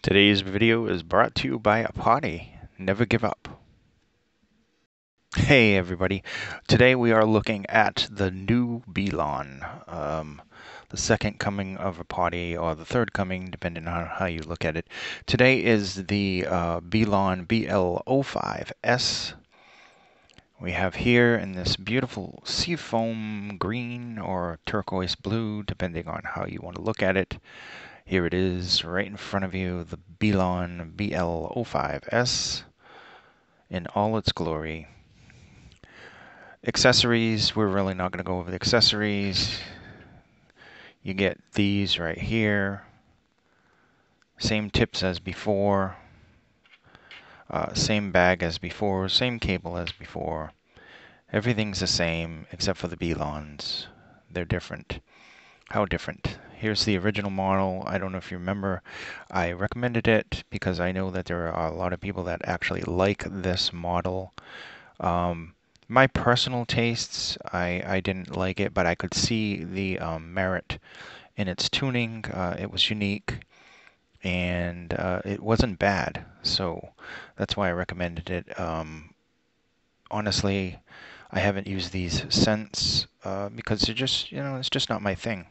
Today's video is brought to you by Apati. Never give up. Hey everybody. Today we are looking at the new BLON, the second coming of Apati, or the third coming, depending on how you look at it. Today is the BLON BL05s. We have here in this beautiful seafoam green or turquoise blue, depending on how you want to look at it. Here it is, right in front of you, the BLON BL05s in all its glory. Accessories, we're really not going to go over the accessories. You get these right here. Same tips as before. Same bag as before. Same cable as before. Everything's the same except for the BLONs. They're different. How different? Here's the original model. I don't know if you remember. I recommended it because I know that there are a lot of people that actually like this model. My personal tastes, I didn't like it, but I could see the merit in its tuning. It was unique, and it wasn't bad, so that's why I recommended it. Honestly, I haven't used these since because they're just, it's just not my thing.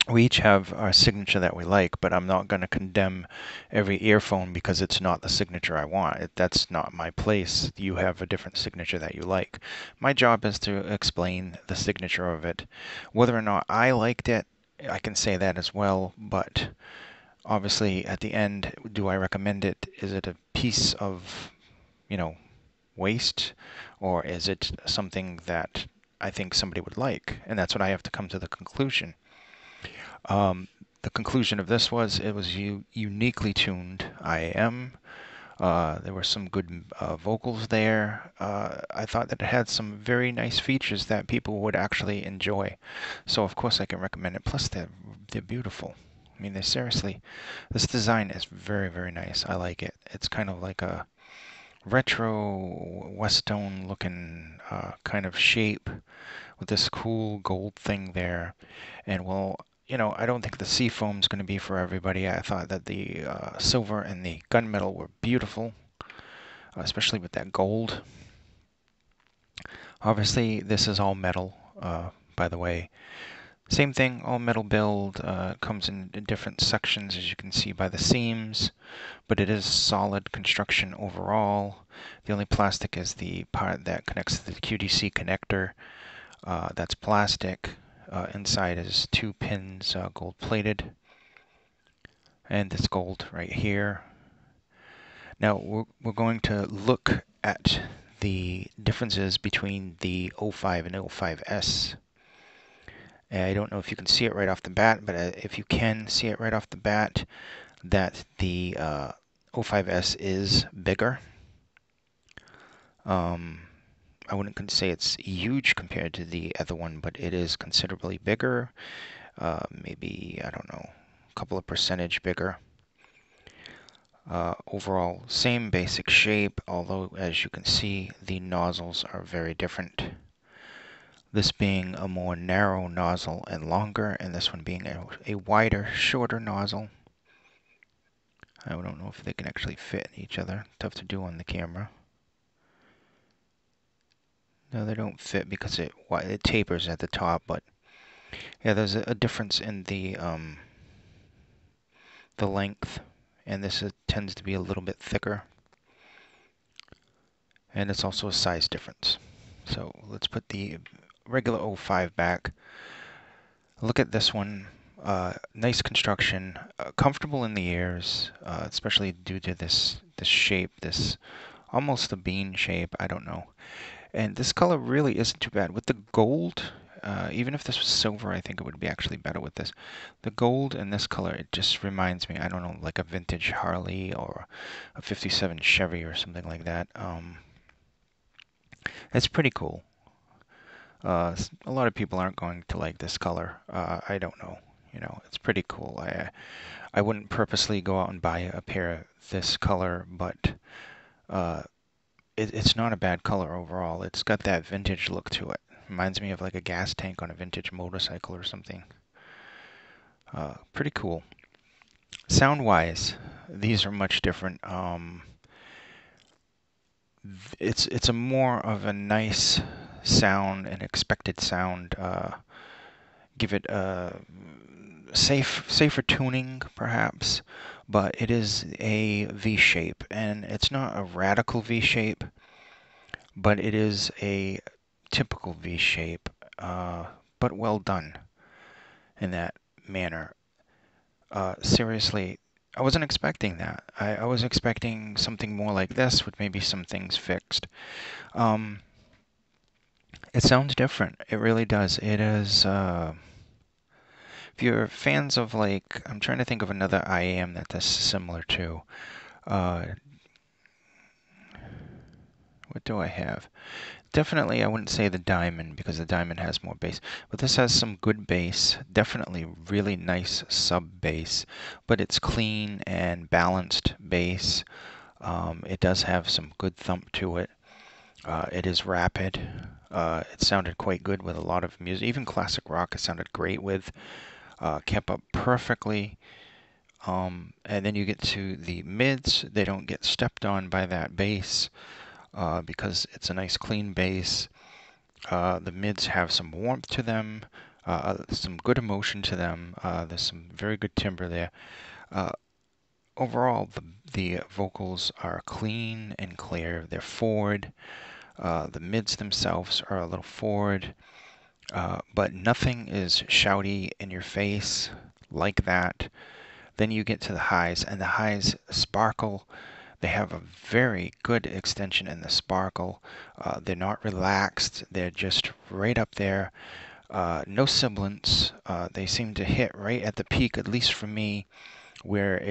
We each have our signature that we like, but I'm not going to condemn every earphone because it's not the signature I want. That's not my place. You have a different signature that you like. My job is to explain the signature of it. Whether or not I liked it, I can say that as well, but obviously at the end, do I recommend it? Is it a piece of, waste, or is it something that I think somebody would like? And that's what I have to come to the conclusion. The conclusion of this was it was uniquely tuned IAM. There were some good vocals there. I thought that it had some very nice features that people would actually enjoy. So of course I can recommend it. Plus they're beautiful. I mean, this design is very, very nice. I like it. It's kind of like a retro Westone looking kind of shape with this cool gold thing there. And well, I don't think the seafoam is going to be for everybody. I thought that the silver and the gunmetal were beautiful, especially with that gold. Obviously, this is all metal, by the way. Same thing, all metal build, comes in different sections, as you can see by the seams, but it is solid construction overall. The only plastic is the part that connects to the QDC connector. That's plastic. Inside is 2 pins, gold plated, and this gold right here. Now we're going to look at the differences between the O5 and L5s. I don't know if you can see it right off the bat, but if you can see it right off the bat, that the O5s is bigger. I wouldn't say it's huge compared to the other one, but it is considerably bigger. Maybe, I don't know, a couple of percentage bigger. Overall, same basic shape, although as you can see, the nozzles are very different. This being a more narrow nozzle and longer, and this one being a wider, shorter nozzle. I don't know if they can actually fit in each other. Tough to do on the camera. No, they don't fit because it tapers at the top, but yeah, there's a difference in the length, and this tends to be a little bit thicker, and it's also a size difference. So let's put the regular O5 back. Look at this one. Nice construction, comfortable in the ears, especially due to this shape, this almost a bean shape. I don't know. And this color really isn't too bad. With the gold, even if this was silver, I think it would be actually better with this. The gold in this color, it just reminds me, I don't know, like a vintage Harley or a 57 Chevy or something like that. It's pretty cool. A lot of people aren't going to like this color. I don't know. It's pretty cool. I wouldn't purposely go out and buy a pair of this color, but it's not a bad color overall. It's got that vintage look to it. Reminds me of like a gas tank on a vintage motorcycle or something. Pretty cool. Sound-wise, these are much different. It's a more of a nice sound, an expected sound. Give it a safer tuning, perhaps, but it is a V shape, and it's not a radical V shape, but it is a typical V shape, but well done in that manner. Seriously, I wasn't expecting that. I was expecting something more like this with maybe some things fixed. Um, it sounds different. It really does. It is, if you're fans of like, I'm trying to think of another IAM that that's similar to. Uh, what do I have? Definitely, I wouldn't say the Diamond because the Diamond has more bass, but this has some good bass. Definitely really nice sub bass, but it's clean and balanced bass. It does have some good thump to it. It is rapid. It sounded quite good with a lot of music. Even classic rock, it sounded great with. Kept up perfectly. And then you get to the mids. They don't get stepped on by that bass because it's a nice clean bass. The mids have some warmth to them, some good emotion to them. There's some very good timbre there. Uh, Overall, the vocals are clean and clear. They're forward. The mids themselves are a little forward, but nothing is shouty in your face like that. Then you get to the highs, and the highs sparkle. They have a very good extension in the sparkle. They're not relaxed. They're just right up there. No sibilance. They seem to hit right at the peak, at least for me, where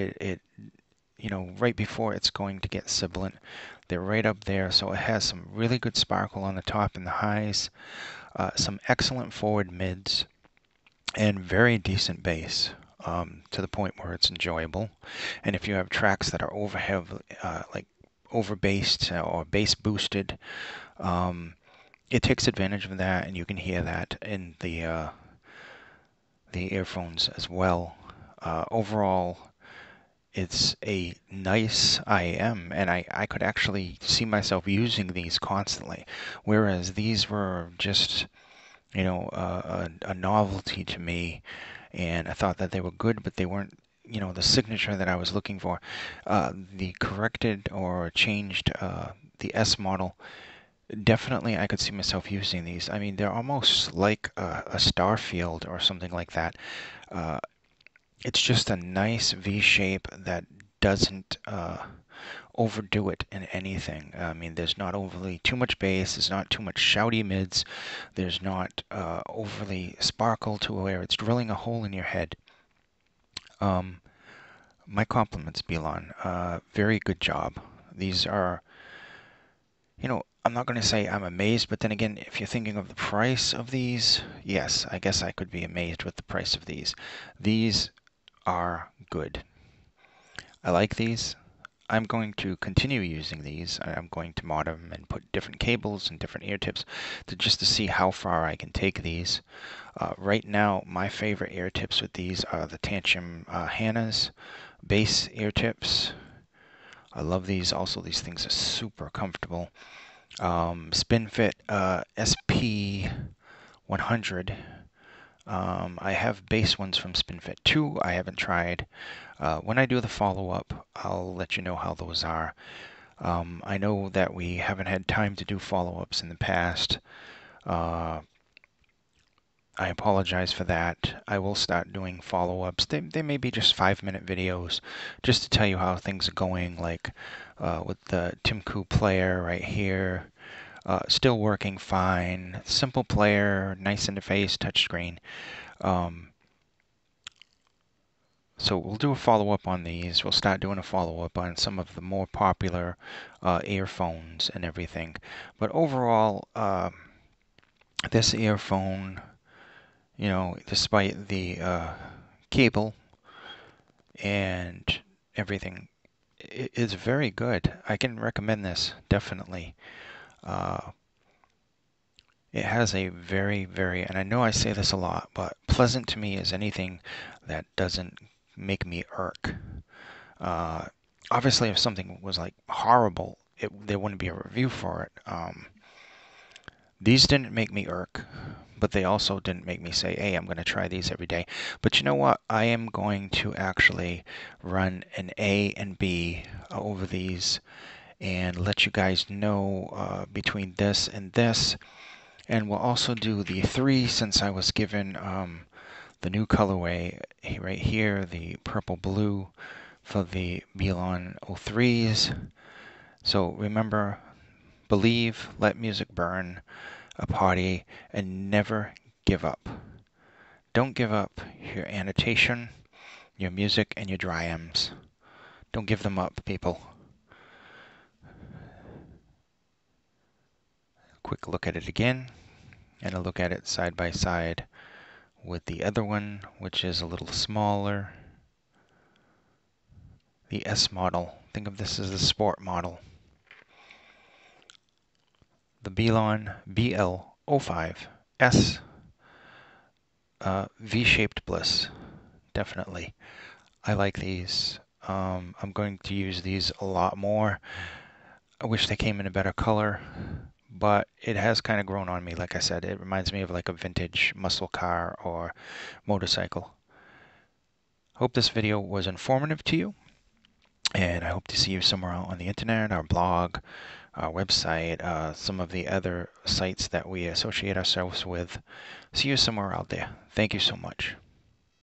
right before it's going to get sibilant. They're right up there, so it has some really good sparkle on the top and the highs, some excellent forward mids, and very decent bass. To the point where it's enjoyable. And if you have tracks that are like over bassed or bass boosted, it takes advantage of that, and you can hear that in the earphones as well. Overall, it's a nice IM, and I could actually see myself using these constantly, whereas these were just a novelty to me, and I thought that they were good, but they weren't, the signature that I was looking for. The corrected or changed the S model, definitely I could see myself using these. I mean, they're almost like a star field or something like that. Uh, it's just a nice V shape that doesn't overdo it in anything. I mean, there's not overly too much bass, there's not too much shouty mids, there's not overly sparkle to where it's drilling a hole in your head. Um, my compliments, BLON. Very good job. These are, I'm not going to say I'm amazed, but then again, if you're thinking of the price of these, yes, I guess I could be amazed with the price of these. These are good. I like these. I'm going to continue using these. I'm going to mod them and put different cables and different ear tips just to see how far I can take these. Right now, my favorite ear tips with these are the Tantrum Hannah's bass ear tips. I love these. Also, these things are super comfortable. SpinFit SP100. I have bass ones from SpinFit 2 I haven't tried. When I do the follow-up, I'll let you know how those are. I know that we haven't had time to do follow-ups in the past. I apologize for that. I will start doing follow-ups. They may be just 5-minute videos just to tell you how things are going, like with the Timku player right here. Still working fine. Simple player, nice interface, touchscreen. So we'll do a follow-up on these. We'll start doing a follow-up on some of the more popular earphones and everything. But overall, this earphone, despite the cable and everything, is very good. I can recommend this, definitely. It has a very, very, and I know I say this a lot, but pleasant to me is anything that doesn't make me irk. Obviously, if something was like horrible, there wouldn't be a review for it. These didn't make me irk, but they also didn't make me say, hey, I'm going to try these every day. But you know what? I am going to actually run an A and B over these and let you guys know between this and this. And we'll also do the 3 since I was given the new colorway right here, the purple blue for the BLON O3s. So remember, believe, let music burn, a party, and never give up. Don't give up your annotation, your music, and your dry M's. Don't give them up, people. Quick look at it again, and a look at it side by side with the other one, which is a little smaller. The S model. Think of this as the sport model. The BLON BL05s V-shaped bliss. Definitely. I like these. I'm going to use these a lot more. I wish they came in a better color, but it has kind of grown on me. Like I said, it reminds me of like a vintage muscle car or motorcycle. Hope this video was informative to you, and I hope to see you somewhere out on the internet, our blog, our website, some of the other sites that we associate ourselves with. See you somewhere out there. Thank you so much.